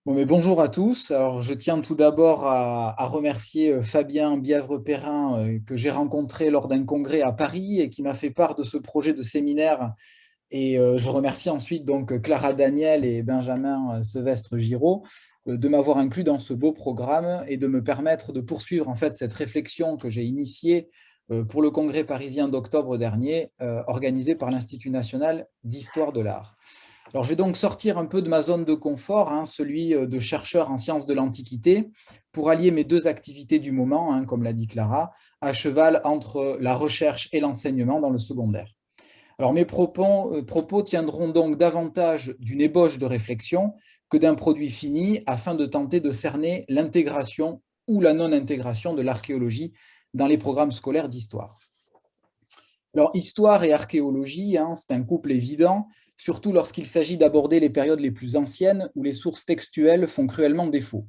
Bon, mais bonjour à tous. Alors, je tiens tout d'abord à remercier Fabien Bièvre-Perrin que j'ai rencontré lors d'un congrès à Paris et qui m'a fait part de ce projet de séminaire. Et je remercie ensuite donc Clara Daniel et Benjamin Sevestre-Giraud de m'avoir inclus dans ce beau programme et de me permettre de poursuivre en fait cette réflexion que j'ai initiée pour le congrès parisien d'octobre dernier, organisé par l'Institut national d'histoire de l'art. Alors, je vais donc sortir un peu de ma zone de confort, celui de chercheur en sciences de l'Antiquité, pour allier mes deux activités du moment, comme l'a dit Clara, à cheval entre la recherche et l'enseignement dans le secondaire. Alors, mes propos tiendront donc davantage d'une ébauche de réflexion que d'un produit fini, afin de tenter de cerner l'intégration ou la non-intégration de l'archéologie dans les programmes scolaires d'histoire. Alors, histoire et archéologie, c'est un couple évident, surtout lorsqu'il s'agit d'aborder les périodes les plus anciennes où les sources textuelles font cruellement défaut.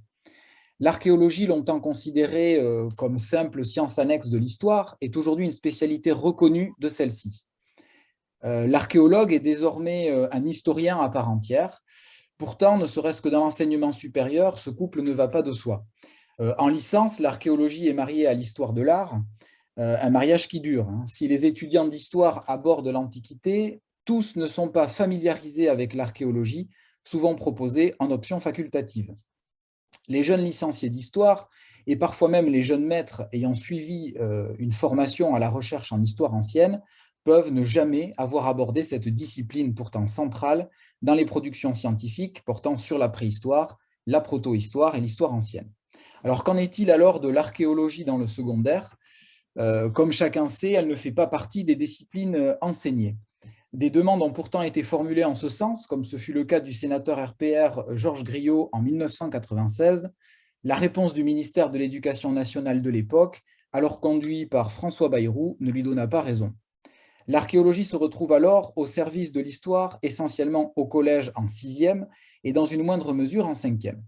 L'archéologie, longtemps considérée comme simple science annexe de l'histoire, est aujourd'hui une spécialité reconnue de celle-ci. L'archéologue est désormais un historien à part entière. Pourtant, ne serait-ce que dans l'enseignement supérieur, ce couple ne va pas de soi. En licence, l'archéologie est mariée à l'histoire de l'art, un mariage qui dure. Si les étudiants d'histoire abordent l'Antiquité, tous ne sont pas familiarisés avec l'archéologie, souvent proposée en option facultative. Les jeunes licenciés d'histoire, et parfois même les jeunes maîtres ayant suivi une formation à la recherche en histoire ancienne, peuvent ne jamais avoir abordé cette discipline pourtant centrale dans les productions scientifiques portant sur la préhistoire, la protohistoire et l'histoire ancienne. Alors qu'en est-il alors de l'archéologie dans le secondaire? Comme chacun sait, elle ne fait pas partie des disciplines enseignées. Des demandes ont pourtant été formulées en ce sens, comme ce fut le cas du sénateur RPR Georges Griot en 1996. La réponse du ministère de l'Éducation nationale de l'époque, alors conduit par François Bayrou, ne lui donna pas raison. L'archéologie se retrouve alors au service de l'histoire, essentiellement au collège en sixième et dans une moindre mesure en cinquième.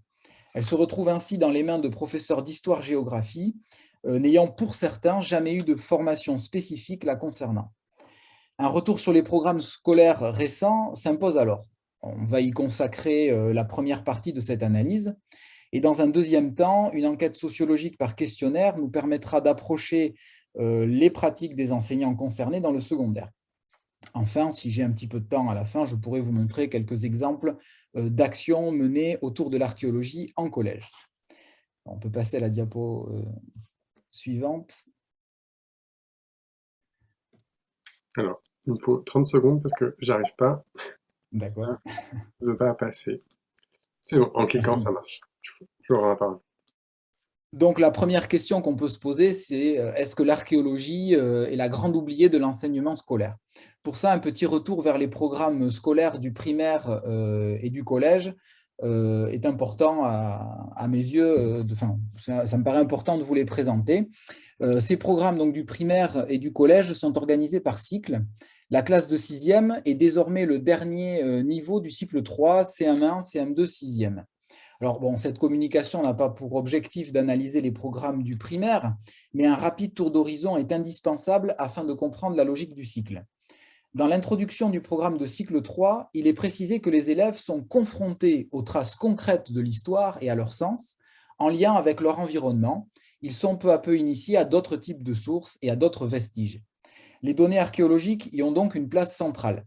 Elle se retrouve ainsi dans les mains de professeurs d'histoire-géographie, n'ayant pour certains jamais eu de formation spécifique la concernant. Un retour sur les programmes scolaires récents s'impose alors. On va y consacrer la première partie de cette analyse. Et dans un deuxième temps, une enquête sociologique par questionnaire nous permettra d'approcher les pratiques des enseignants concernés dans le secondaire. Enfin, si j'ai un petit peu de temps à la fin, je pourrais vous montrer quelques exemples d'actions menées autour de l'archéologie en collège. On peut passer à la diapo suivante. Alors, il me faut 30 secondes parce que j'arrive pas. D'accord. Ça ne veut pas passer. C'est bon, en cliquant, Merci. ça marche. Je vous rends la parole. Donc, la première question qu'on peut se poser, c'est est-ce que l'archéologie est la grande oubliée de l'enseignement scolaire? Pour ça, un petit retour vers les programmes scolaires du primaire et du collège est important à mes yeux. Ça me paraît important de vous les présenter. Ces programmes donc, du primaire et du collège sont organisés par cycle. La classe de sixième est désormais le dernier niveau du cycle 3, CM1, CM2, sixième. Alors, bon, cette communication n'a pas pour objectif d'analyser les programmes du primaire, mais un rapide tour d'horizon est indispensable afin de comprendre la logique du cycle. Dans l'introduction du programme de cycle 3, il est précisé que les élèves sont confrontés aux traces concrètes de l'histoire et à leur sens, en lien avec leur environnement. Ils sont peu à peu initiés à d'autres types de sources et à d'autres vestiges. Les données archéologiques y ont donc une place centrale.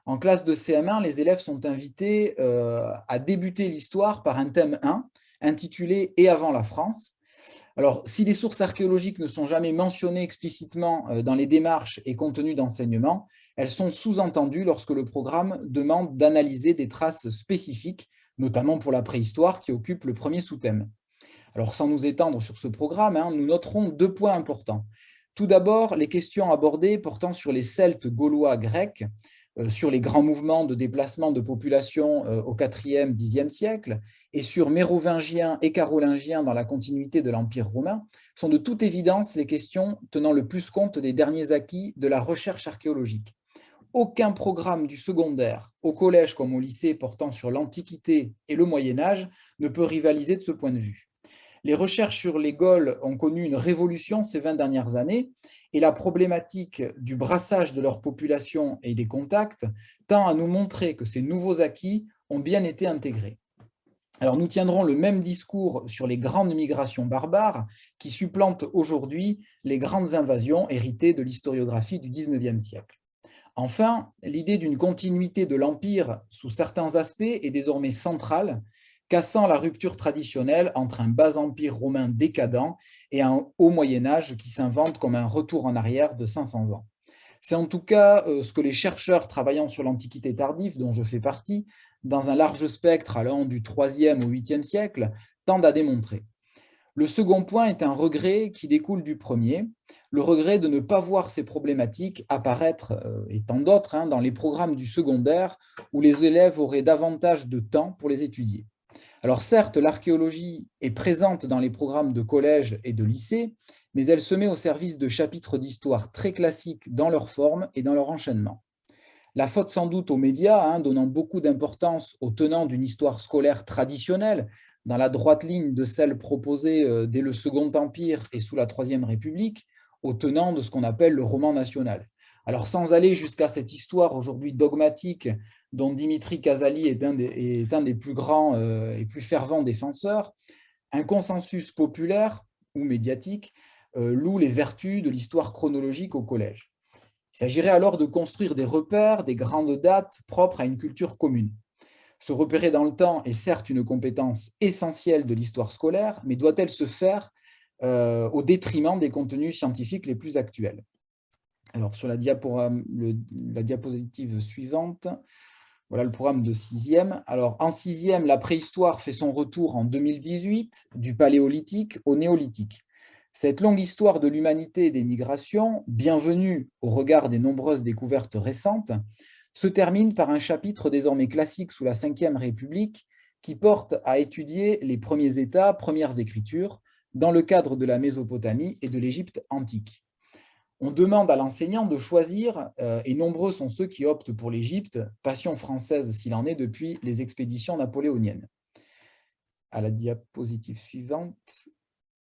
En classe de CM1, les élèves sont invités à débuter l'histoire par un thème 1 intitulé « Et avant la France ». Alors, si les sources archéologiques ne sont jamais mentionnées explicitement dans les démarches et contenus d'enseignement, elles sont sous-entendues lorsque le programme demande d'analyser des traces spécifiques, notamment pour la préhistoire qui occupe le premier sous-thème. Alors, sans nous étendre sur ce programme, nous noterons deux points importants. Tout d'abord, les questions abordées portant sur les Celtes gaulois grecs, sur les grands mouvements de déplacement de population au IVe, Xe siècle, et sur mérovingiens et carolingiens dans la continuité de l'Empire romain, sont de toute évidence les questions tenant le plus compte des derniers acquis de la recherche archéologique. Aucun programme du secondaire, au collège comme au lycée portant sur l'Antiquité et le Moyen-Âge, ne peut rivaliser de ce point de vue. Les recherches sur les Gaules ont connu une révolution ces 20 dernières années et la problématique du brassage de leur population et des contacts tend à nous montrer que ces nouveaux acquis ont bien été intégrés. Alors, nous tiendrons le même discours sur les grandes migrations barbares qui supplantent aujourd'hui les grandes invasions héritées de l'historiographie du XIXe siècle. Enfin, l'idée d'une continuité de l'Empire sous certains aspects est désormais centrale, cassant la rupture traditionnelle entre un bas empire romain décadent et un haut Moyen-Âge qui s'invente comme un retour en arrière de 500 ans. C'est en tout cas ce que les chercheurs travaillant sur l'Antiquité tardive, dont je fais partie, dans un large spectre allant du IIIe au 8e siècle, tendent à démontrer. Le second point est un regret qui découle du premier, le regret de ne pas voir ces problématiques apparaître, et tant d'autres, dans les programmes du secondaire où les élèves auraient davantage de temps pour les étudier. Alors certes, l'archéologie est présente dans les programmes de collège et de lycée, mais elle se met au service de chapitres d'histoire très classiques dans leur forme et dans leur enchaînement. La faute sans doute aux médias, donnant beaucoup d'importance aux tenants d'une histoire scolaire traditionnelle, dans la droite ligne de celle proposée dès le Second Empire et sous la Troisième République, aux tenants de ce qu'on appelle le roman national. Alors sans aller jusqu'à cette histoire aujourd'hui dogmatique dont Dimitri Casali est un des plus grands et plus fervents défenseurs, un consensus populaire ou médiatique loue les vertus de l'histoire chronologique au collège. Il s'agirait alors de construire des repères, des grandes dates propres à une culture commune. Se repérer dans le temps est certes une compétence essentielle de l'histoire scolaire, mais doit-elle se faire au détriment des contenus scientifiques les plus actuels? Alors, sur la diapositive suivante, voilà le programme de 6e. Alors, en 6e, la préhistoire fait son retour en 2018, du paléolithique au néolithique. Cette longue histoire de l'humanité et des migrations, bienvenue au regard des nombreuses découvertes récentes, se termine par un chapitre désormais classique sous la Ve République qui porte à étudier les premiers États, premières écritures, dans le cadre de la Mésopotamie et de l'Égypte antique. On demande à l'enseignant de choisir, et nombreux sont ceux qui optent pour l'Égypte, passion française s'il en est depuis les expéditions napoléoniennes. À la diapositive suivante,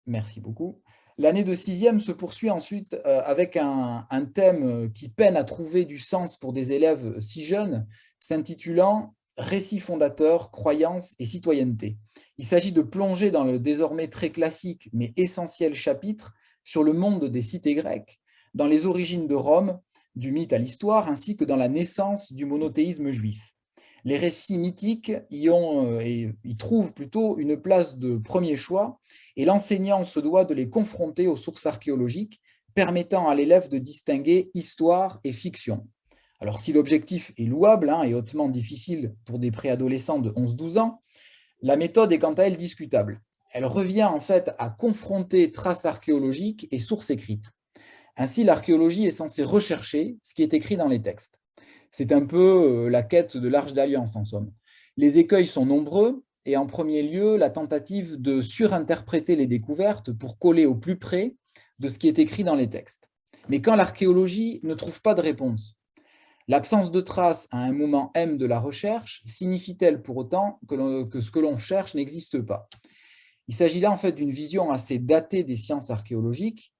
merci beaucoup. L'année de 6e se poursuit ensuite avec un thème qui peine à trouver du sens pour des élèves si jeunes, s'intitulant « Récit fondateur, croyances et citoyenneté ». Il s'agit de plonger dans le désormais très classique mais essentiel chapitre sur le monde des cités grecques, dans les origines de Rome, du mythe à l'histoire, ainsi que dans la naissance du monothéisme juif. Les récits mythiques y trouvent plutôt une place de premier choix et l'enseignant se doit de les confronter aux sources archéologiques, permettant à l'élève de distinguer histoire et fiction. Alors si l'objectif est louable et hautement difficile pour des préadolescents de 11-12 ans, la méthode est quant à elle discutable. Elle revient en fait à confronter traces archéologiques et sources écrites. Ainsi, l'archéologie est censée rechercher ce qui est écrit dans les textes. C'est un peu la quête de l'Arche d'Alliance, en somme. Les écueils sont nombreux, et en premier lieu, la tentative de surinterpréter les découvertes pour coller au plus près de ce qui est écrit dans les textes. Mais quand l'archéologie ne trouve pas de réponse, l'absence de traces à un moment M de la recherche signifie-t-elle pour autant que ce que l'on cherche n'existe pas? Il s'agit là en fait d'une vision assez datée des sciences archéologiques,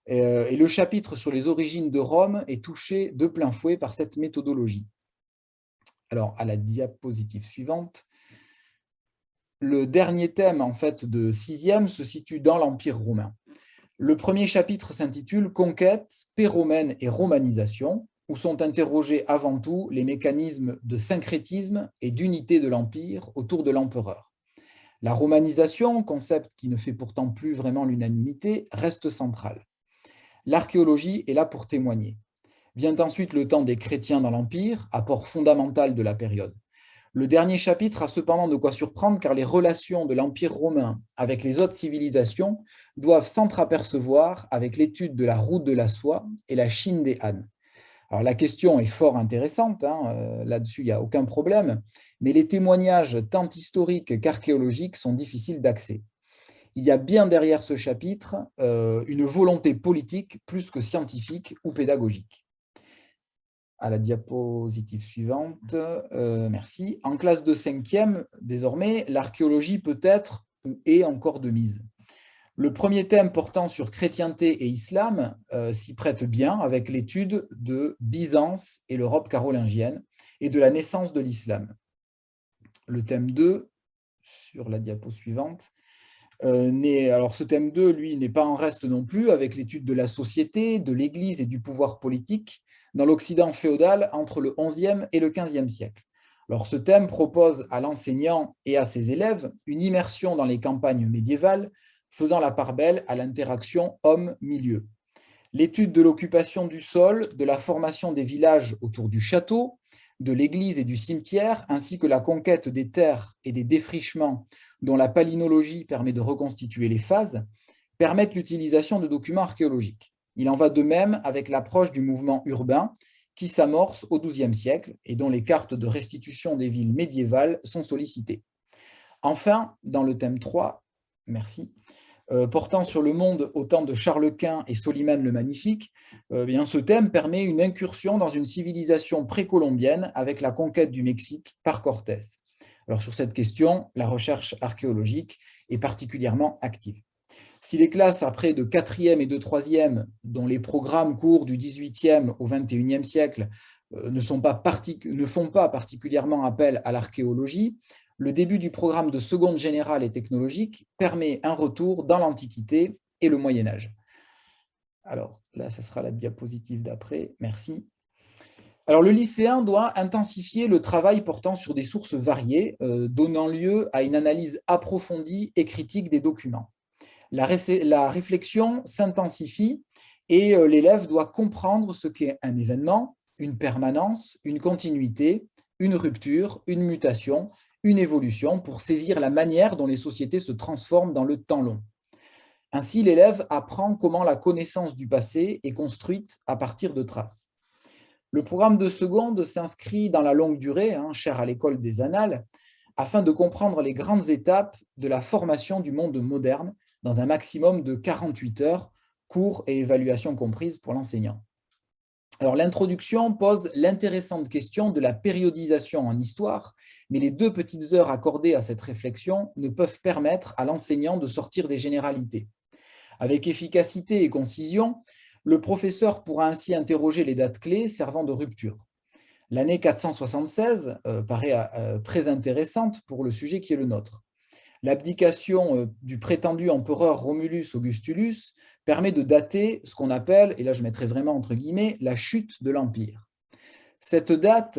et le chapitre sur les origines de Rome est touché de plein fouet par cette méthodologie. Alors, à la diapositive suivante, le dernier thème en fait, de 6e se situe dans l'Empire romain. Le premier chapitre s'intitule « Conquête, paix romaine et romanisation », où sont interrogés avant tout les mécanismes de syncrétisme et d'unité de l'Empire autour de l'empereur. La romanisation, concept qui ne fait pourtant plus vraiment l'unanimité, reste central. L'archéologie est là pour témoigner. Vient ensuite le temps des chrétiens dans l'Empire, apport fondamental de la période. Le dernier chapitre a cependant de quoi surprendre car les relations de l'Empire romain avec les autres civilisations doivent s'entreapercevoir avec l'étude de la route de la soie et la Chine des Han. Alors la question est fort intéressante, là-dessus il n'y a aucun problème, mais les témoignages tant historiques qu'archéologiques sont difficiles d'accès. Il y a bien derrière ce chapitre une volonté politique plus que scientifique ou pédagogique. À la diapositive suivante, merci. En classe de 5e, désormais, l'archéologie peut être ou est encore de mise. Le premier thème portant sur chrétienté et islam s'y prête bien avec l'étude de Byzance et l'Europe carolingienne et de la naissance de l'islam. Le thème 2, sur la diapo suivante. Alors ce thème 2, lui, n'est pas en reste non plus avec l'étude de la société, de l'Église et du pouvoir politique dans l'Occident féodal entre le XIe et le XVe siècle. Alors ce thème propose à l'enseignant et à ses élèves une immersion dans les campagnes médiévales, faisant la part belle à l'interaction homme-milieu. L'étude de l'occupation du sol, de la formation des villages autour du château, de l'église et du cimetière, ainsi que la conquête des terres et des défrichements dont la palynologie permet de reconstituer les phases, permettent l'utilisation de documents archéologiques. Il en va de même avec l'approche du mouvement urbain qui s'amorce au XIIe siècle et dont les cartes de restitution des villes médiévales sont sollicitées. Enfin, dans le thème 3, merci, portant sur le monde au temps de Charles Quint et Soliman le Magnifique, ce thème permet une incursion dans une civilisation précolombienne avec la conquête du Mexique par Cortés. Alors sur cette question, la recherche archéologique est particulièrement active. Si les classes après de 4e et de 3e, dont les programmes courent du 18e au 21e siècle, ne font pas particulièrement appel à l'archéologie, le début du programme de seconde générale et technologique permet un retour dans l'Antiquité et le Moyen-Âge. Alors là, ça sera la diapositive d'après. Merci. Alors le lycéen doit intensifier le travail portant sur des sources variées, donnant lieu à une analyse approfondie et critique des documents. La réflexion s'intensifie et l'élève doit comprendre ce qu'est un événement, une permanence, une continuité, une rupture, une mutation, une évolution pour saisir la manière dont les sociétés se transforment dans le temps long. Ainsi, l'élève apprend comment la connaissance du passé est construite à partir de traces. Le programme de seconde s'inscrit dans la longue durée, cher à l'école des annales, afin de comprendre les grandes étapes de la formation du monde moderne dans un maximum de 48 heures, cours et évaluation comprises pour l'enseignant. Alors, l'introduction pose l'intéressante question de la périodisation en histoire, mais les 2 petites heures accordées à cette réflexion ne peuvent permettre à l'enseignant de sortir des généralités. Avec efficacité et concision, le professeur pourra ainsi interroger les dates clés servant de rupture. L'année 476 paraît très intéressante pour le sujet qui est le nôtre. L'abdication du prétendu empereur Romulus Augustulus permet de dater ce qu'on appelle, et là je mettrai vraiment entre guillemets, la chute de l'Empire. Cette date,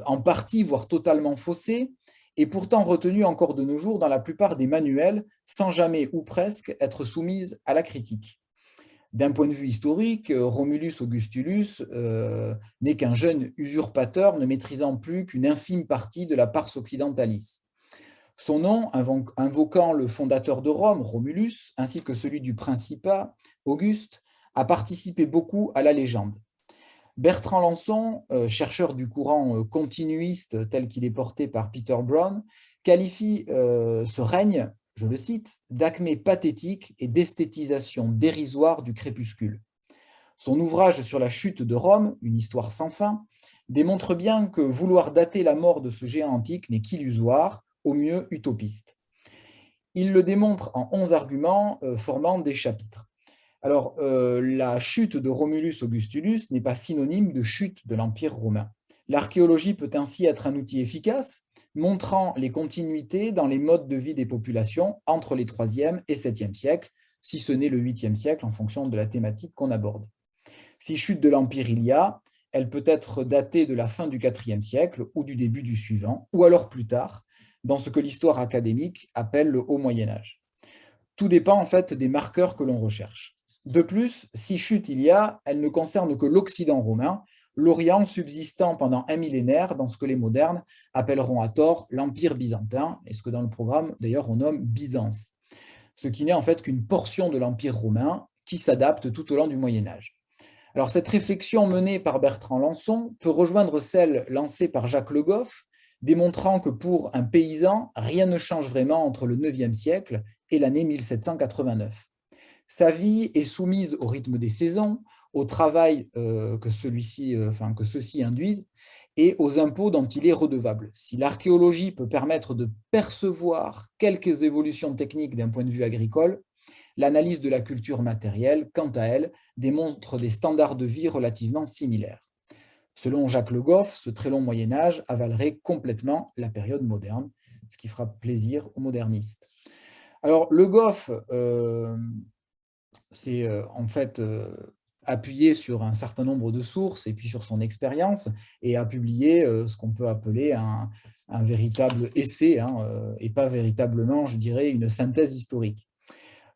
en partie, voire totalement faussée, est pourtant retenue encore de nos jours dans la plupart des manuels, sans jamais ou presque être soumise à la critique. D'un point de vue historique, Romulus Augustulus n'est qu'un jeune usurpateur ne maîtrisant plus qu'une infime partie de la pars occidentalis. Son nom, invoquant le fondateur de Rome, Romulus, ainsi que celui du Principat, Auguste, a participé beaucoup à la légende. Bertrand Lançon, chercheur du courant continuiste tel qu'il est porté par Peter Brown, qualifie ce règne, je le cite, d'acmé pathétique et d'esthétisation dérisoire du crépuscule. Son ouvrage sur la chute de Rome, une histoire sans fin, démontre bien que vouloir dater la mort de ce géant antique n'est qu'illusoire, au mieux utopiste. Il le démontre en 11 arguments formant des chapitres. Alors, la chute de Romulus Augustulus n'est pas synonyme de chute de l'Empire romain. L'archéologie peut ainsi être un outil efficace, montrant les continuités dans les modes de vie des populations entre les 3e et 7e siècles, si ce n'est le 8e siècle en fonction de la thématique qu'on aborde. Si chute de l'Empire il y a, elle peut être datée de la fin du 4e siècle ou du début du suivant, ou alors plus tard, dans ce que l'histoire académique appelle le Haut Moyen-Âge. Tout dépend en fait des marqueurs que l'on recherche. De plus, si chute il y a, elle ne concerne que l'Occident romain, l'Orient subsistant pendant un millénaire dans ce que les modernes appelleront à tort l'Empire byzantin, et ce que dans le programme d'ailleurs on nomme Byzance, ce qui n'est en fait qu'une portion de l'Empire romain qui s'adapte tout au long du Moyen-Âge. Alors cette réflexion menée par Bertrand Lançon peut rejoindre celle lancée par Jacques Le Goff, démontrant que pour un paysan, rien ne change vraiment entre le 9e siècle et l'année 1789. Sa vie est soumise au rythme des saisons, au travail que ceux-ci induisent et aux impôts dont il est redevable. Si l'archéologie peut permettre de percevoir quelques évolutions techniques d'un point de vue agricole, l'analyse de la culture matérielle, quant à elle, démontre des standards de vie relativement similaires. Selon Jacques Le Goff, ce très long Moyen-Âge avalerait complètement la période moderne, ce qui fera plaisir aux modernistes. Alors, Le Goff, c'est en fait appuyé sur un certain nombre de sources et puis sur son expérience et a publié ce qu'on peut appeler un véritable essai, et pas véritablement, je dirais, une synthèse historique.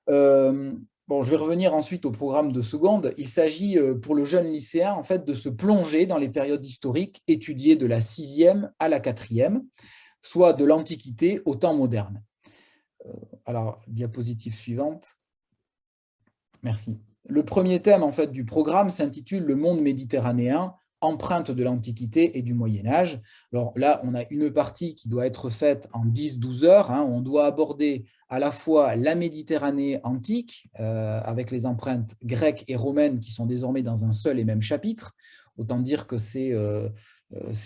Bon, je vais revenir ensuite au programme de seconde. Il s'agit pour le jeune lycéen en fait, de se plonger dans les périodes historiques étudiées de la 6e à la 4e, soit de l'Antiquité au temps moderne. Alors, diapositive suivante. Merci. Le premier thème en fait, du programme s'intitule « Le monde méditerranéen, empreinte de l'Antiquité et du Moyen-Âge ». Alors là, on a une partie qui doit être faite en 10-12 heures. On doit aborder à la fois la Méditerranée antique, avec les empreintes grecques et romaines qui sont désormais dans un seul et même chapitre. Autant dire que c'est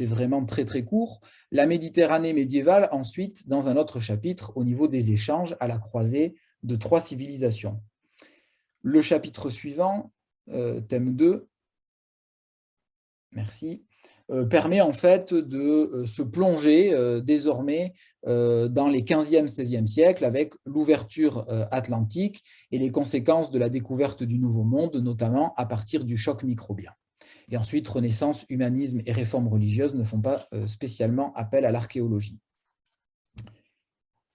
vraiment très très court. La Méditerranée médiévale, ensuite, dans un autre chapitre, au niveau des échanges à la croisée de 3 civilisations. Le chapitre suivant, thème 2, merci, permet en fait de se plonger désormais dans les 15e, 16e siècles avec l'ouverture atlantique et les conséquences de la découverte du Nouveau Monde, notamment à partir du choc microbien. Et ensuite, Renaissance, humanisme et réformes religieuses ne font pas spécialement appel à l'archéologie.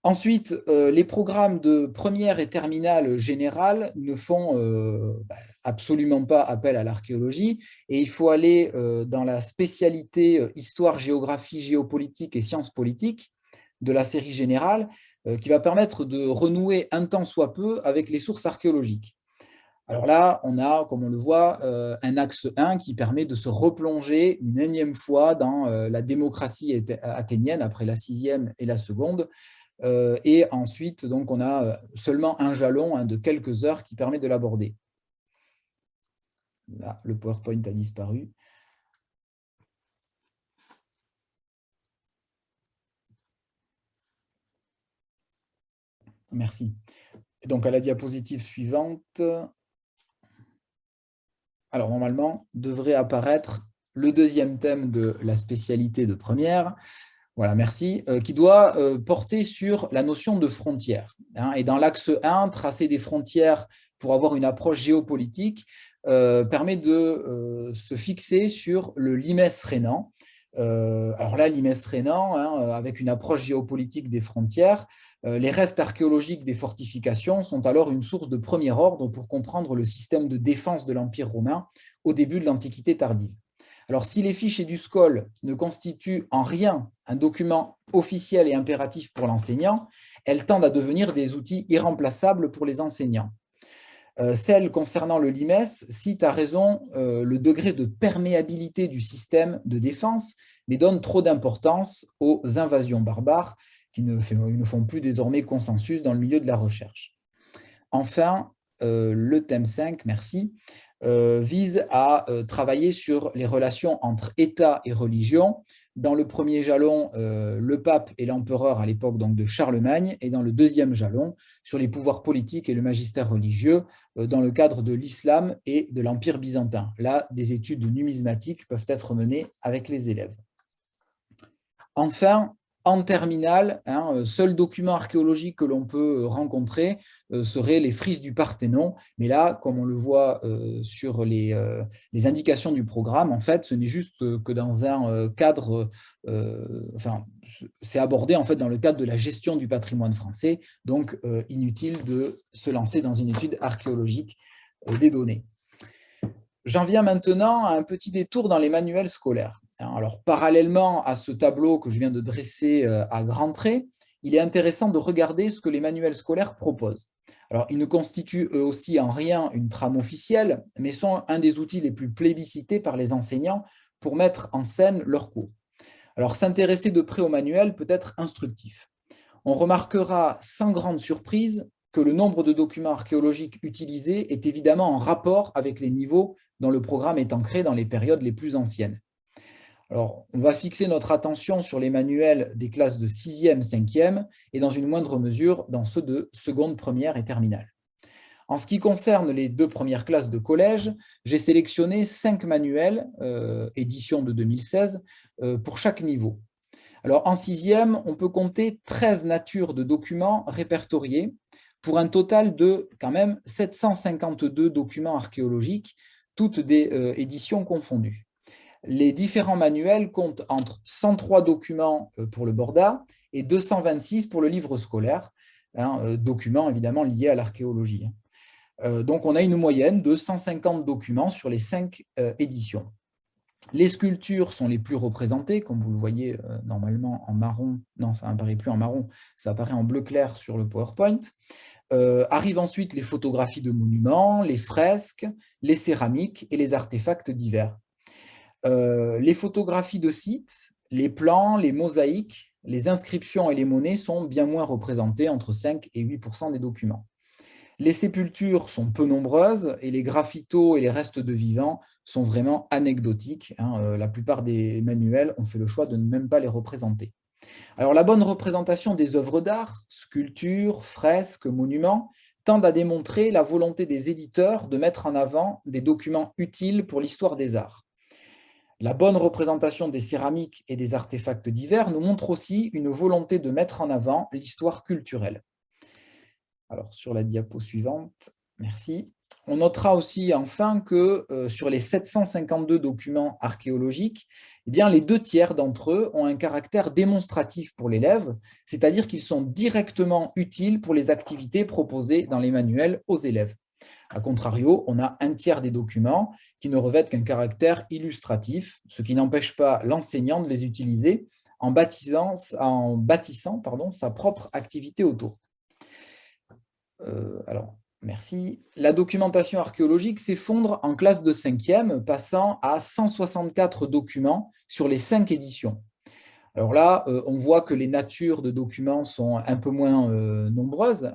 Ensuite, les programmes de première et terminale générale ne font absolument pas appel à l'archéologie et il faut aller dans la spécialité histoire, géographie, géopolitique et sciences politiques de la série générale qui va permettre de renouer un tant soit peu avec les sources archéologiques. Alors là, on a, comme on le voit, un axe 1 qui permet de se replonger une énième fois dans la démocratie athénienne après la 6e et la seconde. Et ensuite, donc, on a seulement un jalon de quelques heures qui permet de l'aborder. Là, le PowerPoint a disparu. Merci. Et donc, à la diapositive suivante, alors normalement, devrait apparaître le deuxième thème de la spécialité de première. Voilà, merci, qui doit porter sur la notion de frontière. Et dans l'axe 1, tracer des frontières pour avoir une approche géopolitique permet de se fixer sur le limes rhénan. Alors là, limes rhénan, avec une approche géopolitique des frontières, les restes archéologiques des fortifications sont alors une source de premier ordre pour comprendre le système de défense de l'Empire romain au début de l'Antiquité tardive. Alors, si les fiches EduScol ne constituent en rien un document officiel et impératif pour l'enseignant, elles tendent à devenir des outils irremplaçables pour les enseignants. Celle concernant le limes cite à raison le degré de perméabilité du système de défense, mais donne trop d'importance aux invasions barbares qui ne font plus désormais consensus dans le milieu de la recherche. Enfin, le thème 5, merci, vise à travailler sur les relations entre État et religion. Dans le premier jalon, le pape et l'empereur à l'époque de Charlemagne, et dans le deuxième jalon, sur les pouvoirs politiques et le magistère religieux dans le cadre de l'islam et de l'Empire byzantin. Là, des études numismatiques peuvent être menées avec les élèves. Enfin, en terminale, seul document archéologique que l'on peut rencontrer serait les frises du Parthénon. Mais là, comme on le voit sur les indications du programme, en fait, ce n'est juste que dans un cadre, c'est abordé en fait dans le cadre de la gestion du patrimoine français, donc inutile de se lancer dans une étude archéologique des données. J'en viens maintenant à un petit détour dans les manuels scolaires. Alors, parallèlement à ce tableau que je viens de dresser à grands traits, il est intéressant de regarder ce que les manuels scolaires proposent. Alors, ils ne constituent eux aussi en rien une trame officielle, mais sont un des outils les plus plébiscités par les enseignants pour mettre en scène leurs cours. Alors, s'intéresser de près au manuel peut être instructif. On remarquera sans grande surprise que le nombre de documents archéologiques utilisés est évidemment en rapport avec les niveaux dont le programme est ancré dans les périodes les plus anciennes. Alors, on va fixer notre attention sur les manuels des classes de 6e, 5e et dans une moindre mesure dans ceux de seconde, première et terminale. En ce qui concerne les 2 premières classes de collège, j'ai sélectionné 5 manuels, édition de 2016, pour chaque niveau. Alors, en sixième, on peut compter 13 natures de documents répertoriés pour un total de quand même 752 documents archéologiques, toutes des éditions confondues. Les différents manuels comptent entre 103 documents pour le Borda et 226 pour le livre scolaire, documents évidemment liés à l'archéologie. Donc, on a une moyenne de 150 documents sur les 5 éditions. Les sculptures sont les plus représentées, comme vous le voyez normalement en marron. Non, ça n'apparaît plus en marron, ça apparaît en bleu clair sur le PowerPoint. Arrivent ensuite les photographies de monuments, les fresques, les céramiques et les artefacts divers. Les photographies de sites, les plans, les mosaïques, les inscriptions et les monnaies sont bien moins représentées, entre 5 et 8% des documents. Les sépultures sont peu nombreuses et les graffitos et les restes de vivants sont vraiment anecdotiques. La plupart des manuels ont fait le choix de ne même pas les représenter. Alors, la bonne représentation des œuvres d'art, sculptures, fresques, monuments, tendent à démontrer la volonté des éditeurs de mettre en avant des documents utiles pour l'histoire des arts. La bonne représentation des céramiques et des artefacts divers nous montre aussi une volonté de mettre en avant l'histoire culturelle. Alors, sur la diapo suivante, merci. On notera aussi enfin que sur les 752 documents archéologiques, eh bien, les 2 tiers d'entre eux ont un caractère démonstratif pour l'élève, c'est-à-dire qu'ils sont directement utiles pour les activités proposées dans les manuels aux élèves. A contrario, on a 1 tiers des documents qui ne revêtent qu'un caractère illustratif, ce qui n'empêche pas l'enseignant de les utiliser en bâtissant sa propre activité autour. Alors, merci. La documentation archéologique s'effondre en classe de 5e, passant à 164 documents sur les 5 éditions. Alors là, on voit que les natures de documents sont un peu moins nombreuses.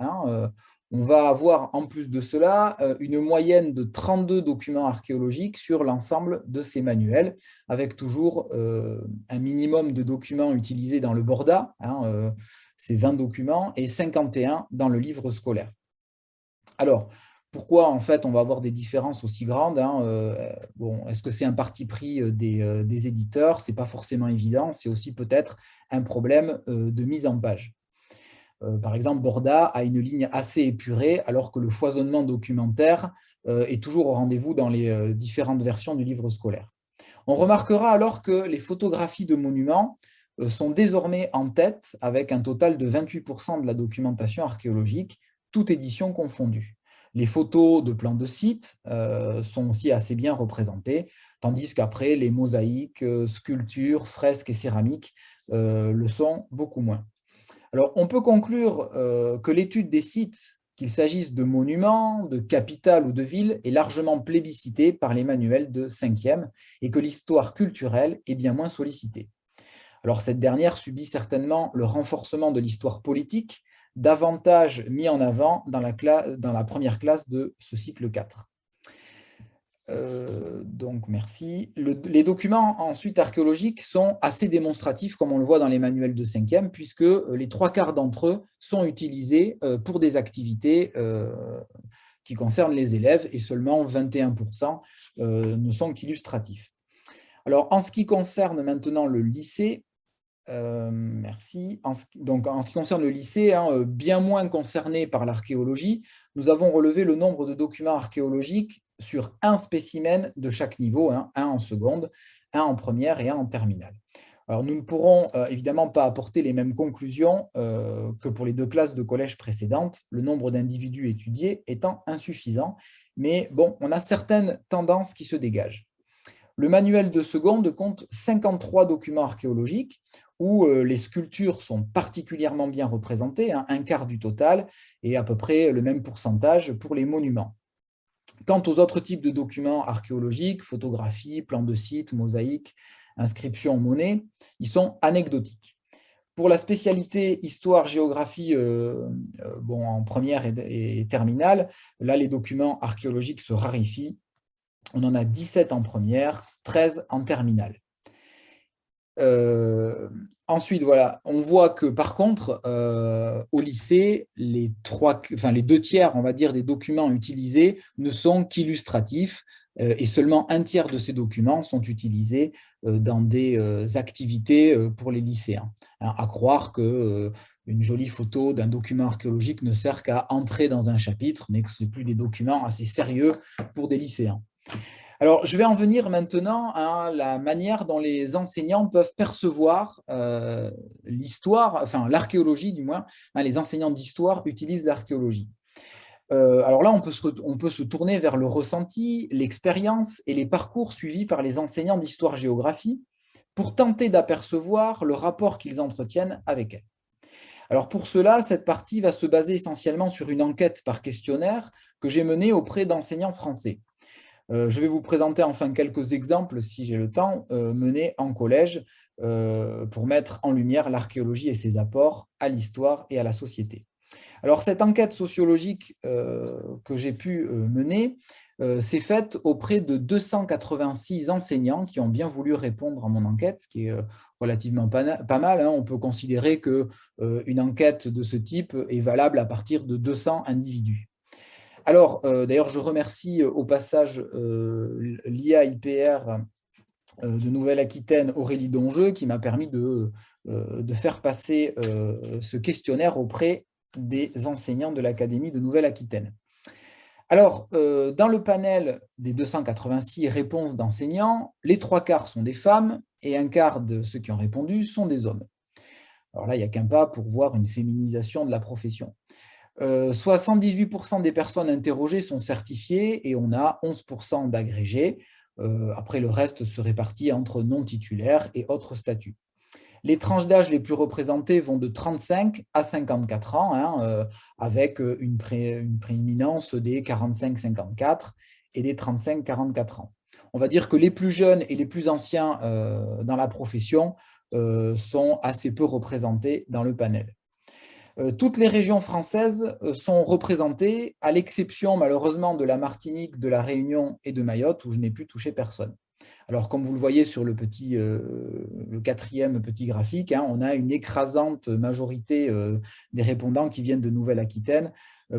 On va avoir en plus de cela une moyenne de 32 documents archéologiques sur l'ensemble de ces manuels, avec toujours un minimum de documents utilisés dans le Borda, c'est 20 documents, et 51 dans le livre scolaire. Alors, pourquoi en fait on va avoir des différences aussi grandes? Est-ce que c'est un parti pris des éditeurs? Ce n'est pas forcément évident, c'est aussi peut-être un problème de mise en page. Par exemple, Borda a une ligne assez épurée, alors que le foisonnement documentaire est toujours au rendez-vous dans les différentes versions du livre scolaire. On remarquera alors que les photographies de monuments sont désormais en tête, avec un total de 28% de la documentation archéologique, toute édition confondue. Les photos de plans de sites sont aussi assez bien représentées, tandis qu'après, les mosaïques, sculptures, fresques et céramiques le sont beaucoup moins. Alors, on peut conclure que l'étude des sites, qu'il s'agisse de monuments, de capitales ou de villes, est largement plébiscitée par les manuels de 5e et que l'histoire culturelle est bien moins sollicitée. Alors, cette dernière subit certainement le renforcement de l'histoire politique, davantage mis en avant dans la première classe de ce cycle 4. Donc, merci. Les documents ensuite archéologiques sont assez démonstratifs, comme on le voit dans les manuels de 5e, puisque les 3/4 d'entre eux sont utilisés pour des activités qui concernent les élèves et seulement 21% ne sont qu'illustratifs. Alors, en ce qui concerne maintenant le lycée, merci. En ce qui concerne le lycée, bien moins concerné par l'archéologie, nous avons relevé le nombre de documents archéologiques sur un spécimen de chaque niveau, un en seconde, un en première et un en terminale. Alors, nous ne pourrons évidemment pas apporter les mêmes conclusions que pour les 2 classes de collège précédentes, le nombre d'individus étudiés étant insuffisant, mais bon, on a certaines tendances qui se dégagent. Le manuel de seconde compte 53 documents archéologiques où les sculptures sont particulièrement bien représentées, 1/4 du total, et à peu près le même pourcentage pour les monuments. Quant aux autres types de documents archéologiques, photographies, plans de sites, mosaïques, inscriptions, monnaies, ils sont anecdotiques. Pour la spécialité histoire-géographie en première et terminale, là les documents archéologiques se raréfient. On en a 17 en première, 13 en terminale. Ensuite, voilà, on voit que par contre, au lycée, les 2 tiers, on va dire, des documents utilisés ne sont qu'illustratifs, et seulement un tiers de ces documents sont utilisés dans des activités pour les lycéens. Hein, à croire qu'une jolie photo d'un document archéologique ne sert qu'à entrer dans un chapitre, mais que ce n'est plus des documents assez sérieux pour des lycéens. Alors, je vais en venir maintenant à la manière dont les enseignants peuvent percevoir l'histoire, enfin l'archéologie du moins. Hein, les enseignants d'histoire utilisent l'archéologie. Alors là, on peut se tourner vers le ressenti, l'expérience et les parcours suivis par les enseignants d'histoire-géographie pour tenter d'apercevoir le rapport qu'ils entretiennent avec elle. Alors pour cela, cette partie va se baser essentiellement sur une enquête par questionnaire que j'ai menée auprès d'enseignants français. Je vais vous présenter enfin quelques exemples, si j'ai le temps, menés en collège pour mettre en lumière l'archéologie et ses apports à l'histoire et à la société. Alors, cette enquête sociologique que j'ai pu mener s'est faite auprès de 286 enseignants qui ont bien voulu répondre à mon enquête, ce qui est relativement pas mal. Hein. On peut considérer qu'une enquête de ce type est valable à partir de 200 individus. Alors, d'ailleurs, je remercie au passage l'IA-IPR de Nouvelle-Aquitaine, Aurélie Dongeux, qui m'a permis de faire passer ce questionnaire auprès des enseignants de l'Académie de Nouvelle-Aquitaine. Alors, dans le panel des 286 réponses d'enseignants, les 3/4 sont des femmes et un quart de ceux qui ont répondu sont des hommes. Alors là, il n'y a qu'un pas pour voir une féminisation de la profession. 78% des personnes interrogées sont certifiées et on a 11% d'agrégés. Après, le reste se répartit entre non-titulaires et autres statuts. Les tranches d'âge les plus représentées vont de 35 à 54 ans, hein, avec une prééminence des 45-54 et des 35-44 ans. On va dire que les plus jeunes et les plus anciens dans la profession sont assez peu représentés dans le panel. Toutes les régions françaises sont représentées, à l'exception malheureusement de la Martinique, de la Réunion et de Mayotte, où je n'ai pu toucher personne. Alors, comme vous le voyez sur le 4e petit graphique, hein, on a une écrasante majorité des répondants qui viennent de Nouvelle-Aquitaine,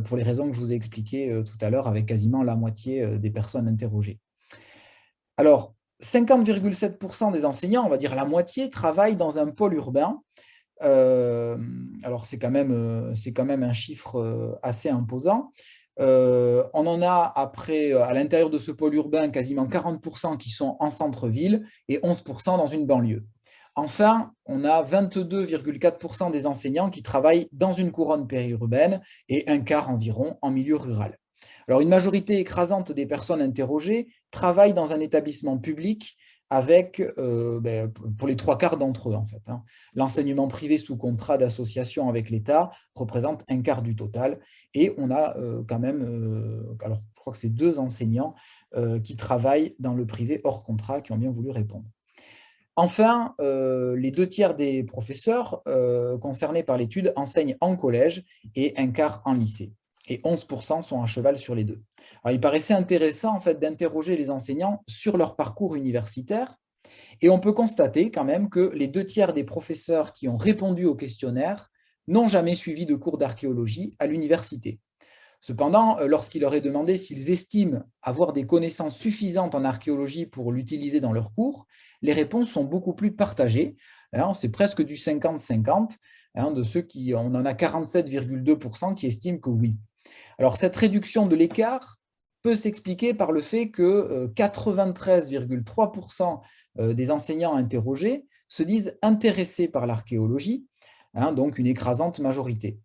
pour les raisons que je vous ai expliquées tout à l'heure, avec quasiment la moitié des personnes interrogées. Alors, 50,7% des enseignants, on va dire la moitié, travaillent dans un pôle urbain. Alors, c'est quand même un chiffre assez imposant. On en a après, à l'intérieur de ce pôle urbain, quasiment 40% qui sont en centre-ville et 11% dans une banlieue. Enfin, on a 22,4% des enseignants qui travaillent dans une couronne périurbaine et un quart environ en milieu rural. Alors, une majorité écrasante des personnes interrogées travaillent dans un établissement public avec, pour les 3/4 d'entre eux, en fait. Hein. L'enseignement privé sous contrat d'association avec l'État représente un quart du total. Et on a quand même, alors je crois que c'est 2 enseignants qui travaillent dans le privé hors contrat qui ont bien voulu répondre. Enfin, les 2/3 des professeurs concernés par l'étude enseignent en collège et un quart en lycée. Et 11% sont à cheval sur les deux. Alors, il paraissait intéressant en fait, d'interroger les enseignants sur leur parcours universitaire. Et on peut constater quand même que les 2/3 des professeurs qui ont répondu au questionnaire n'ont jamais suivi de cours d'archéologie à l'université. Cependant, lorsqu'il leur est demandé s'ils estiment avoir des connaissances suffisantes en archéologie pour l'utiliser dans leurs cours, les réponses sont beaucoup plus partagées. Hein, c'est presque du 50-50. Hein, de ceux qui, on en a 47,2% qui estiment que oui. Alors, cette réduction de l'écart peut s'expliquer par le fait que 93,3% des enseignants interrogés se disent intéressés par l'archéologie, hein, donc une écrasante majorité.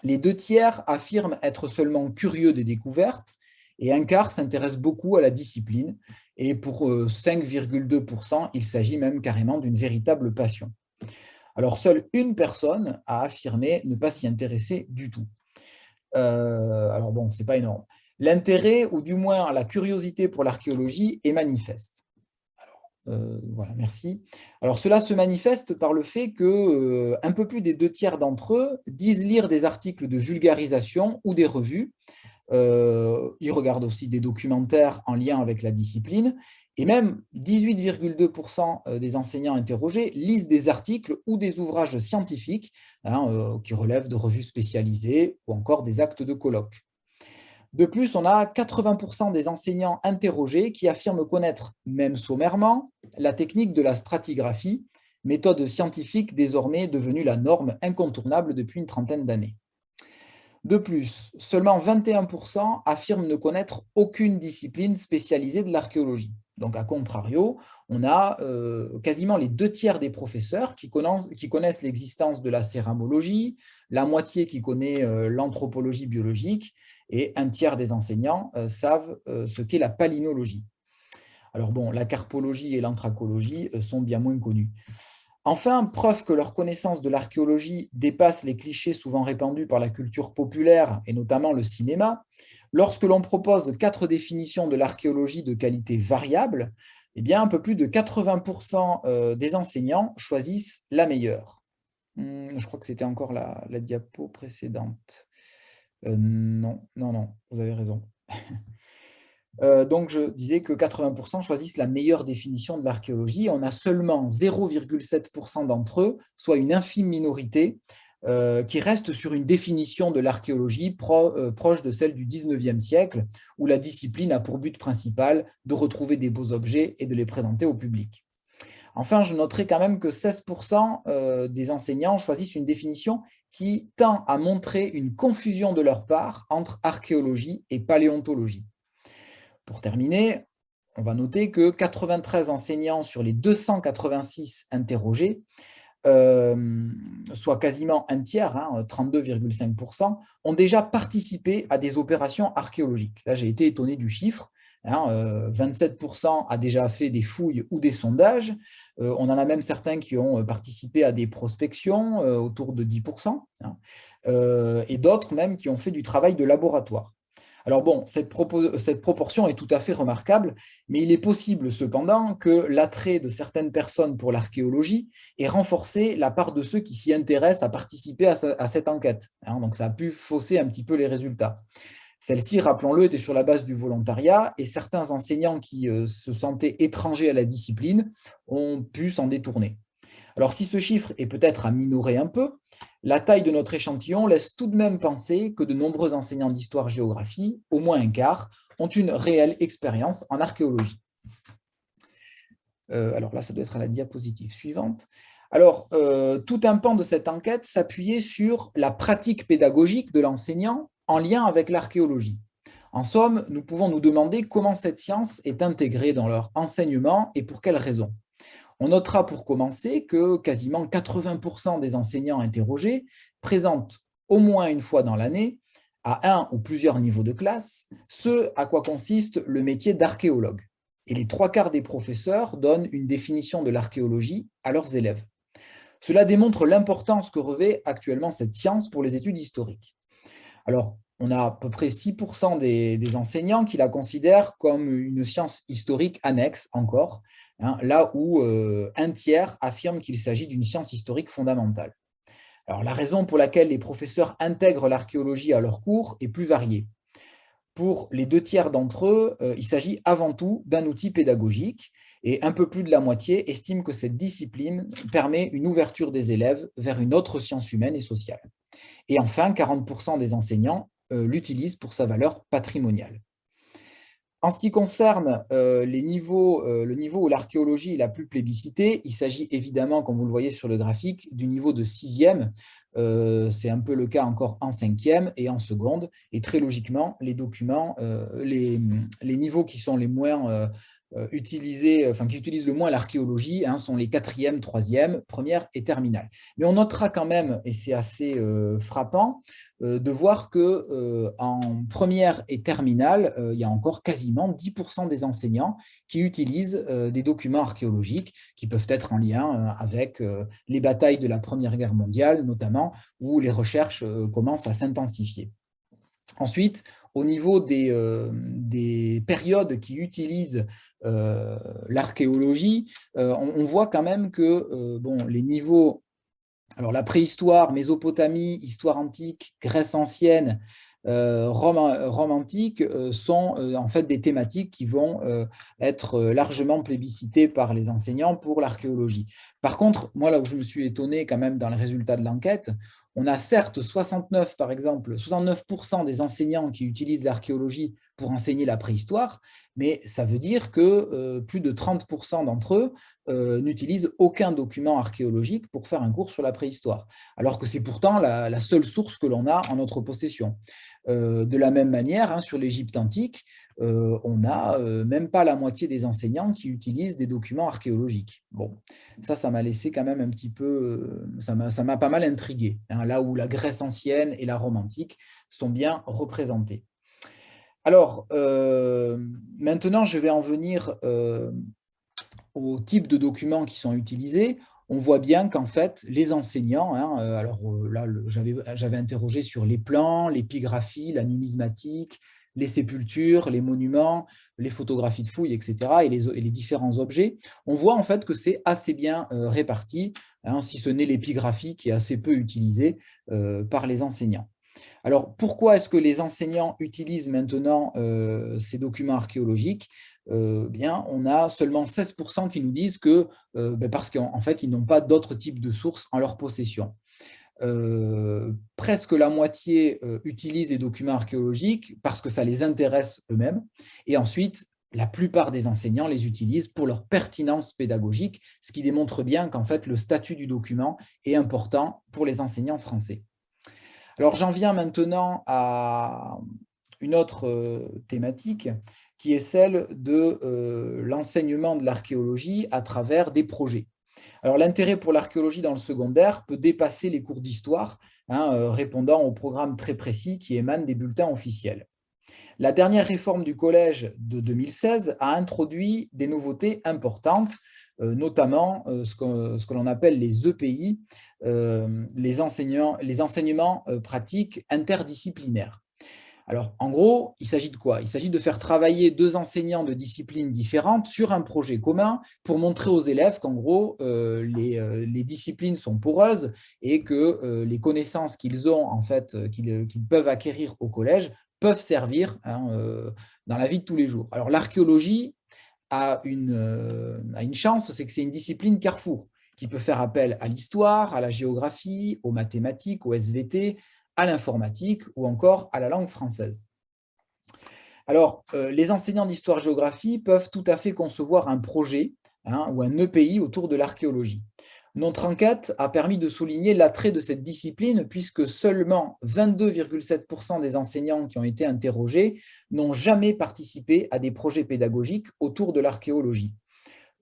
Les 2/3 affirment être seulement curieux des découvertes et un quart s'intéresse beaucoup à la discipline. Et pour 5,2%, il s'agit même carrément d'une véritable passion. Alors, seule une personne a affirmé ne pas s'y intéresser du tout. Alors bon, ce n'est pas énorme. L'intérêt, ou du moins la curiosité pour l'archéologie, est manifeste. Alors, voilà, merci. Alors, cela se manifeste par le fait qu'un peu plus des 2/3 d'entre eux disent lire des articles de vulgarisation ou des revues. Ils regardent aussi des documentaires en lien avec la discipline. Et même 18,2% des enseignants interrogés lisent des articles ou des ouvrages scientifiques hein, qui relèvent de revues spécialisées ou encore des actes de colloques. De plus, on a 80% des enseignants interrogés qui affirment connaître, même sommairement, la technique de la stratigraphie, méthode scientifique désormais devenue la norme incontournable depuis une trentaine d'années. De plus, seulement 21% affirment ne connaître aucune discipline spécialisée de l'archéologie. Donc, à contrario, on a quasiment les 2 tiers des professeurs qui connaissent l'existence de la céramologie, la moitié qui connaît l'anthropologie biologique, et 1 tiers des enseignants savent ce qu'est la palynologie. Alors bon, la carpologie et l'anthracologie sont bien moins connus. Enfin, preuve que leur connaissance de l'archéologie dépasse les clichés souvent répandus par la culture populaire, et notamment le cinéma, lorsque l'on propose 4 définitions de l'archéologie de qualité variable, eh bien, un peu plus de 80% des enseignants choisissent la meilleure. Je crois que c'était encore la diapo précédente. Non, vous avez raison. Donc, je disais que 80% choisissent la meilleure définition de l'archéologie. On a seulement 0,7% d'entre eux, soit une infime minorité, qui reste sur une définition de l'archéologie proche de celle du 19e siècle, où la discipline a pour but principal de retrouver des beaux objets et de les présenter au public. Enfin, je noterai quand même que 16% des enseignants choisissent une définition qui tend à montrer une confusion de leur part entre archéologie et paléontologie. Pour terminer, on va noter que 93 enseignants sur les 286 interrogés, soit quasiment 1 tiers, 32,5%, ont déjà participé à des opérations archéologiques. Là, j'ai été étonné du chiffre. 27% a déjà fait des fouilles ou des sondages. On en a même certains qui ont participé à des prospections, autour de 10%, et d'autres même qui ont fait du travail de laboratoire. Alors bon, cette proportion est tout à fait remarquable, mais il est possible cependant que l'attrait de certaines personnes pour l'archéologie ait renforcé la part de ceux qui s'y intéressent à participer à cette enquête. Donc ça a pu fausser un petit peu les résultats. Celle-ci, rappelons-le, était sur la base du volontariat et certains enseignants qui se sentaient étrangers à la discipline ont pu s'en détourner. Alors, si ce chiffre est peut-être à minorer un peu, la taille de notre échantillon laisse tout de même penser que de nombreux enseignants d'histoire-géographie, au moins un quart, ont une réelle expérience en archéologie. Alors là, ça doit être à la diapositive suivante. Alors, tout un pan de cette enquête s'appuyait sur la pratique pédagogique de l'enseignant en lien avec l'archéologie. En somme, nous pouvons nous demander comment cette science est intégrée dans leur enseignement et pour quelles raisons. On notera pour commencer que quasiment 80% des enseignants interrogés présentent au moins une fois dans l'année, à un ou plusieurs niveaux de classe, ce à quoi consiste le métier d'archéologue. Et les 3 quarts des professeurs donnent une définition de l'archéologie à leurs élèves. Cela démontre l'importance que revêt actuellement cette science pour les études historiques. Alors, on a à peu près 6% des enseignants qui la considèrent comme une science historique annexe encore, là où 1 tiers affirment qu'il s'agit d'une science historique fondamentale. Alors, la raison pour laquelle les professeurs intègrent l'archéologie à leurs cours est plus variée. Pour les 2 tiers d'entre eux, il s'agit avant tout d'un outil pédagogique et un peu plus de la moitié estiment que cette discipline permet une ouverture des élèves vers une autre science humaine et sociale. Et enfin, 40% des enseignants l'utilisent pour sa valeur patrimoniale. En ce qui concerne le niveau où l'archéologie est la plus plébiscitée, il s'agit évidemment, comme vous le voyez sur le graphique, du niveau de 6e. C'est un peu le cas encore en 5e et en seconde. Et très logiquement, les documents, les niveaux qui sont les moins utilisés, qui utilisent le moins l'archéologie, sont les 4e, 3e, première et terminale. Mais on notera quand même, et c'est assez frappant, de voir qu'en première et terminale, il y a encore quasiment 10% des enseignants qui utilisent des documents archéologiques qui peuvent être en lien avec les batailles de la Première Guerre mondiale, notamment, où les recherches commencent à s'intensifier. Ensuite, au niveau des périodes qui utilisent l'archéologie, on voit quand même que les niveaux, alors la préhistoire, Mésopotamie, histoire antique, Grèce ancienne, Rome antique sont en fait des thématiques qui vont être largement plébiscitées par les enseignants pour l'archéologie. Par contre, moi là où je me suis étonné quand même dans les résultats de l'enquête, On a certes 69, par exemple, 69% des enseignants qui utilisent l'archéologie pour enseigner la préhistoire, mais ça veut dire que plus de 30% d'entre eux n'utilisent aucun document archéologique pour faire un cours sur la préhistoire, alors que c'est pourtant la seule source que l'on a en notre possession. De la même manière, hein, sur l'Égypte antique, on n'a même pas la moitié des enseignants qui utilisent des documents archéologiques. Bon, ça m'a laissé quand même un petit peu, ça m'a pas mal intrigué, hein, là où la Grèce ancienne et la Rome antique sont bien représentées. Alors, maintenant, je vais en venir aux types de documents qui sont utilisés. On voit bien qu'en fait, les enseignants, hein, alors là, j'avais interrogé sur les plans, l'épigraphie, la numismatique, les sépultures, les monuments, les photographies de fouilles, etc., et les différents objets. On voit en fait que c'est assez bien réparti, hein, si ce n'est l'épigraphie qui est assez peu utilisée par les enseignants. Alors, pourquoi est-ce que les enseignants utilisent maintenant ces documents archéologiques? Bien, on a seulement 16% qui nous disent que parce qu'en fait, ils n'ont pas d'autres types de sources en leur possession. Presque la moitié utilisent des documents archéologiques parce que ça les intéresse eux-mêmes. Et ensuite, la plupart des enseignants les utilisent pour leur pertinence pédagogique, ce qui démontre bien qu'en fait, le statut du document est important pour les enseignants français. Alors, j'en viens maintenant à une autre thématique qui est celle de l'enseignement de l'archéologie à travers des projets. Alors, l'intérêt pour l'archéologie dans le secondaire peut dépasser les cours d'histoire, hein, répondant aux programmes très précis qui émanent des bulletins officiels. La dernière réforme du collège de 2016 a introduit des nouveautés importantes, notamment ce que l'on appelle les EPI, les enseignements pratiques interdisciplinaires. Alors, en gros, il s'agit de quoi? Il s'agit de faire travailler deux enseignants de disciplines différentes sur un projet commun pour montrer aux élèves qu'en gros, les disciplines sont poreuses et que les connaissances qu'ils ont, en fait, qu'ils peuvent acquérir au collège, peuvent servir, hein, dans la vie de tous les jours. Alors, l'archéologie a une chance, c'est que c'est une discipline carrefour qui peut faire appel à l'histoire, à la géographie, aux mathématiques, au SVT, à l'informatique ou encore à la langue française. Alors, les enseignants d'histoire-géographie peuvent tout à fait concevoir un projet, hein, ou un EPI autour de l'archéologie. Notre enquête a permis de souligner l'attrait de cette discipline puisque seulement 22,7% des enseignants qui ont été interrogés n'ont jamais participé à des projets pédagogiques autour de l'archéologie.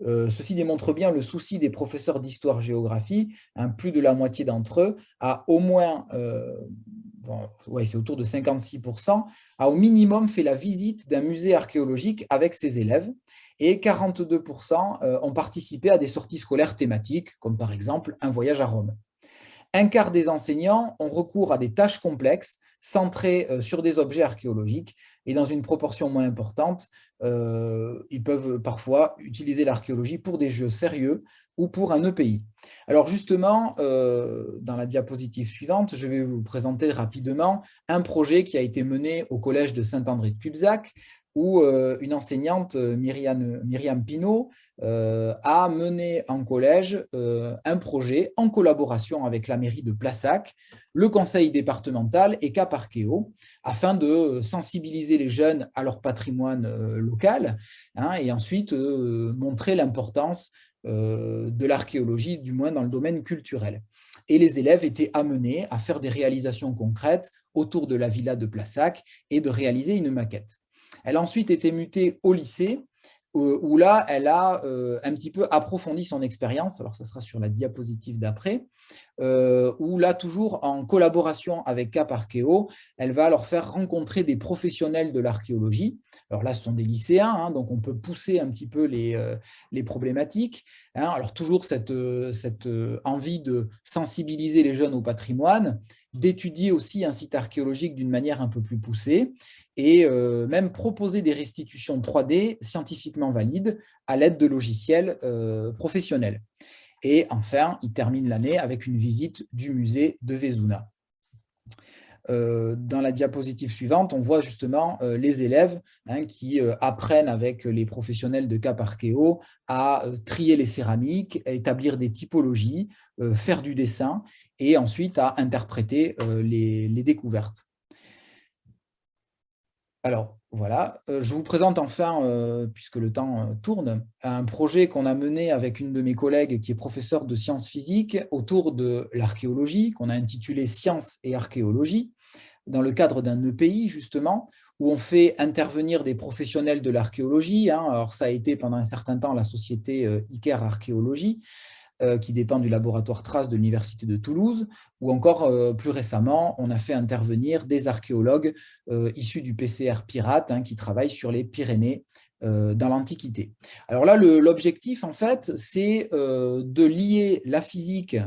Ceci démontre bien le souci des professeurs d'histoire-géographie, hein, plus de la moitié d'entre eux a au moins, c'est autour de 56%, a au minimum fait la visite d'un musée archéologique avec ses élèves et 42% ont participé à des sorties scolaires thématiques, comme par exemple un voyage à Rome. Un quart des enseignants ont recours à des tâches complexes centrées sur des objets archéologiques et dans une proportion moins importante, ils peuvent parfois utiliser l'archéologie pour des jeux sérieux ou pour un EPI. Alors justement, dans la diapositive suivante, je vais vous présenter rapidement un projet qui a été mené au collège de Saint-André de Cubzac où une enseignante, Myriam Pinault, a mené en collège un projet en collaboration avec la mairie de Plassac, le conseil départemental et Cap Archéo, afin de sensibiliser les jeunes à leur patrimoine local, hein, et ensuite montrer l'importance de l'archéologie, du moins dans le domaine culturel. Et les élèves étaient amenés à faire des réalisations concrètes autour de la villa de Plassac et de réaliser une maquette. Elle a ensuite été mutée au lycée, où là, elle a un petit peu approfondi son expérience, alors ça sera sur la diapositive d'après, où là, toujours en collaboration avec Cap Archéo, elle va leur faire rencontrer des professionnels de l'archéologie. Alors là, ce sont des lycéens, hein, donc on peut pousser un petit peu les problématiques, hein. Alors toujours cette envie de sensibiliser les jeunes au patrimoine, d'étudier aussi un site archéologique d'une manière un peu plus poussée, et même proposer des restitutions 3D scientifiquement valides à l'aide de logiciels professionnels. Et enfin, il termine l'année avec une visite du musée de Vezuna. Dans la diapositive suivante, on voit justement les élèves qui apprennent avec les professionnels de Cap Archéo à trier les céramiques, à établir des typologies, faire du dessin et ensuite à interpréter les découvertes. Alors, voilà, je vous présente enfin, puisque le temps tourne, un projet qu'on a mené avec une de mes collègues qui est professeure de sciences physiques autour de l'archéologie, qu'on a intitulé Sciences et archéologie, dans le cadre d'un EPI, justement, où on fait intervenir des professionnels de l'archéologie. Alors, ça a été pendant un certain temps la société Iker Archéologie, qui dépend du laboratoire Trace de l'Université de Toulouse, ou encore plus récemment, on a fait intervenir des archéologues issus du PCR Pirate qui travaillent sur les Pyrénées dans l'Antiquité. Alors là, l'objectif, en fait, c'est de lier la physique,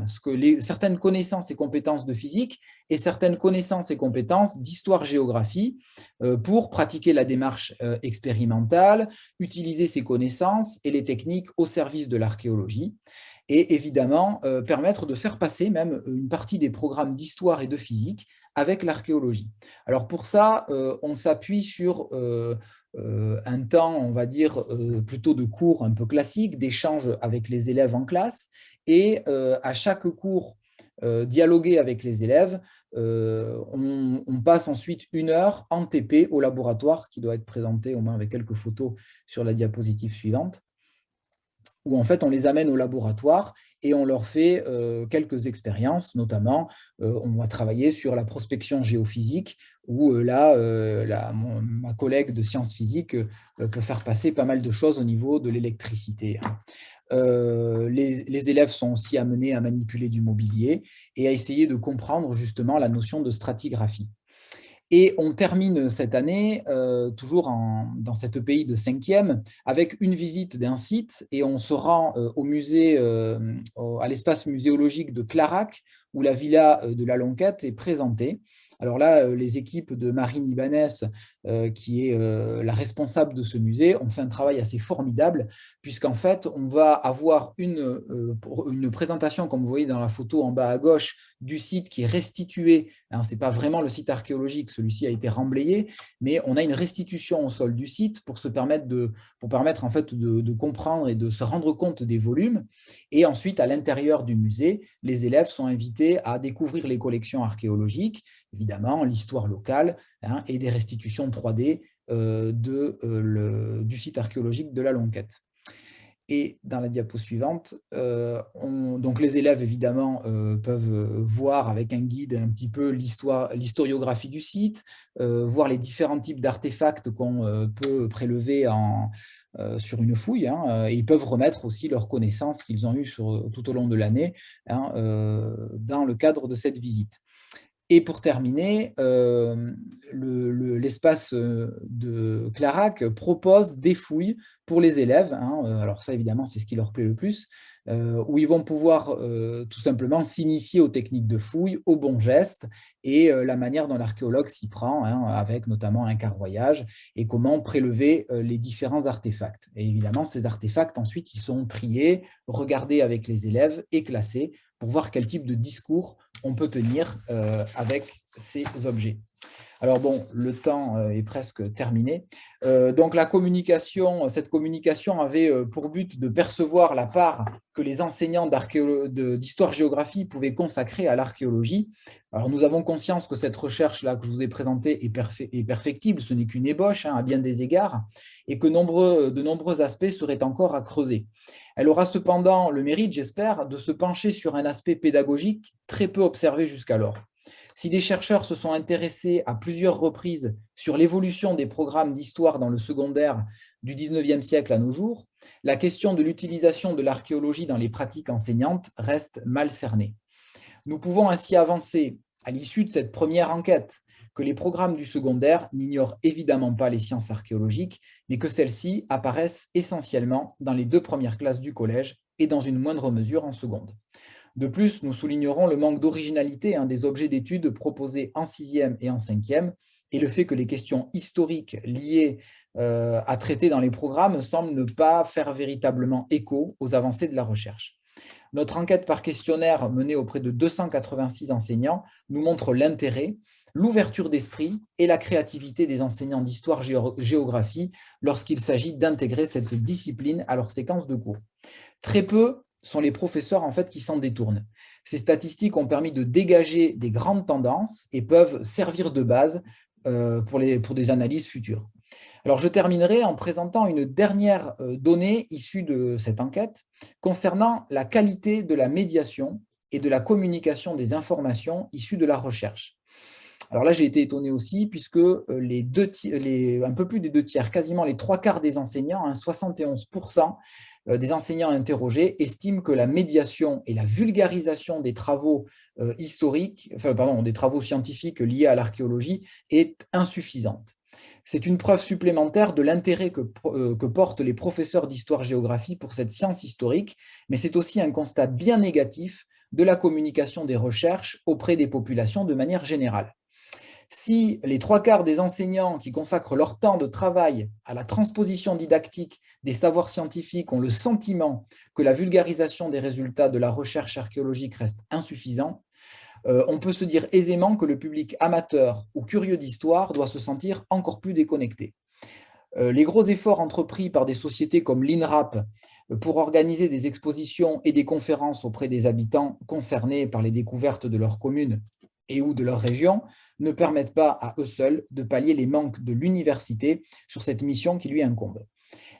certaines connaissances et compétences de physique et certaines connaissances et compétences d'histoire-géographie pour pratiquer la démarche expérimentale, utiliser ces connaissances et les techniques au service de l'archéologie et évidemment permettre de faire passer même une partie des programmes d'histoire et de physique avec l'archéologie. Alors pour ça, on s'appuie sur un temps, on va dire, plutôt de cours un peu classique, d'échange avec les élèves en classe, et à chaque cours dialogué avec les élèves, on passe ensuite 1 heure en TP au laboratoire, qui doit être présenté au moins avec quelques photos sur la diapositive suivante, où en fait on les amène au laboratoire et on leur fait quelques expériences, notamment on va travailler sur la prospection géophysique, où ma collègue de sciences physiques peut faire passer pas mal de choses au niveau de l'électricité. Les élèves sont aussi amenés à manipuler du mobilier et à essayer de comprendre justement la notion de stratigraphie. Et on termine cette année, toujours dans cet EPI de 5e, avec une visite d'un site, et on se rend au musée, à l'espace muséologique de Clarac, où la villa de la Lonquette est présentée. Alors là, les équipes de Marine Ibanez, qui est la responsable de ce musée, ont fait un travail assez formidable, puisqu'en fait, on va avoir une présentation, comme vous voyez dans la photo en bas à gauche, du site qui est restitué. Ce n'est pas vraiment le site archéologique, celui-ci a été remblayé, mais on a une restitution au sol du site pour permettre en fait de comprendre et de se rendre compte des volumes. Et ensuite, à l'intérieur du musée, les élèves sont invités à découvrir les collections archéologiques, évidemment l'histoire locale et des restitutions 3D du site archéologique de la Lonquette. Et dans la diapo suivante, donc les élèves, évidemment, peuvent voir avec un guide un petit peu l'historiographie du site, voir les différents types d'artefacts qu'on peut prélever sur une fouille. Et ils peuvent remettre aussi leurs connaissances qu'ils ont eues tout au long de l'année dans le cadre de cette visite. Et pour terminer, l'espace de Clarac propose des fouilles pour les élèves. Alors ça, évidemment, c'est ce qui leur plaît le plus, où ils vont pouvoir tout simplement s'initier aux techniques de fouille, aux bons gestes et la manière dont l'archéologue s'y prend, avec notamment un carvoyage et comment prélever les différents artefacts. Et évidemment, ces artefacts, ensuite, ils sont triés, regardés avec les élèves et classés pour voir quel type de discours on peut tenir avec ces objets. Alors bon, le temps est presque terminé. Donc cette communication avait pour but de percevoir la part que les enseignants d'histoire-géographie pouvaient consacrer à l'archéologie. Alors nous avons conscience que cette recherche-là que je vous ai présentée est perfectible, ce n'est qu'une ébauche à bien des égards, et que de nombreux aspects seraient encore à creuser. Elle aura cependant le mérite, j'espère, de se pencher sur un aspect pédagogique très peu observé jusqu'alors. Si des chercheurs se sont intéressés à plusieurs reprises sur l'évolution des programmes d'histoire dans le secondaire du 19e siècle à nos jours, la question de l'utilisation de l'archéologie dans les pratiques enseignantes reste mal cernée. Nous pouvons ainsi avancer, à l'issue de cette première enquête, que les programmes du secondaire n'ignorent évidemment pas les sciences archéologiques, mais que celles-ci apparaissent essentiellement dans les 2 premières classes du collège et dans une moindre mesure en seconde. De plus, nous soulignerons le manque d'originalité des objets d'études proposés en 6e et en 5e, et le fait que les questions historiques liées à traiter dans les programmes semblent ne pas faire véritablement écho aux avancées de la recherche. Notre enquête par questionnaire menée auprès de 286 enseignants nous montre l'intérêt l'ouverture d'esprit et la créativité des enseignants d'histoire-géographie lorsqu'il s'agit d'intégrer cette discipline à leur séquence de cours. Très peu sont les professeurs en fait qui s'en détournent. Ces statistiques ont permis de dégager des grandes tendances et peuvent servir de base pour des analyses futures. Alors, je terminerai en présentant une dernière donnée issue de cette enquête concernant la qualité de la médiation et de la communication des informations issues de la recherche. Alors là, j'ai été étonné aussi, puisque un peu plus des 2 tiers, quasiment les 3 quarts des enseignants, 71% des enseignants interrogés, estiment que la médiation et la vulgarisation des travaux des travaux scientifiques liés à l'archéologie est insuffisante. C'est une preuve supplémentaire de l'intérêt que portent les professeurs d'histoire-géographie pour cette science historique, mais c'est aussi un constat bien négatif de la communication des recherches auprès des populations de manière générale. Si les 3 quarts des enseignants qui consacrent leur temps de travail à la transposition didactique des savoirs scientifiques ont le sentiment que la vulgarisation des résultats de la recherche archéologique reste insuffisante, on peut se dire aisément que le public amateur ou curieux d'histoire doit se sentir encore plus déconnecté. Les gros efforts entrepris par des sociétés comme l'INRAP pour organiser des expositions et des conférences auprès des habitants concernés par les découvertes de leur commune et ou de leur région ne permettent pas à eux seuls de pallier les manques de l'université sur cette mission qui lui incombe.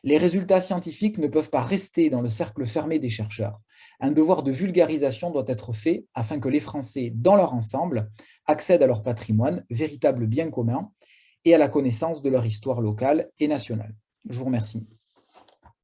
Les résultats scientifiques ne peuvent pas rester dans le cercle fermé des chercheurs. Un devoir de vulgarisation doit être fait afin que les Français, dans leur ensemble, accèdent à leur patrimoine, véritable bien commun, et à la connaissance de leur histoire locale et nationale. Je vous remercie.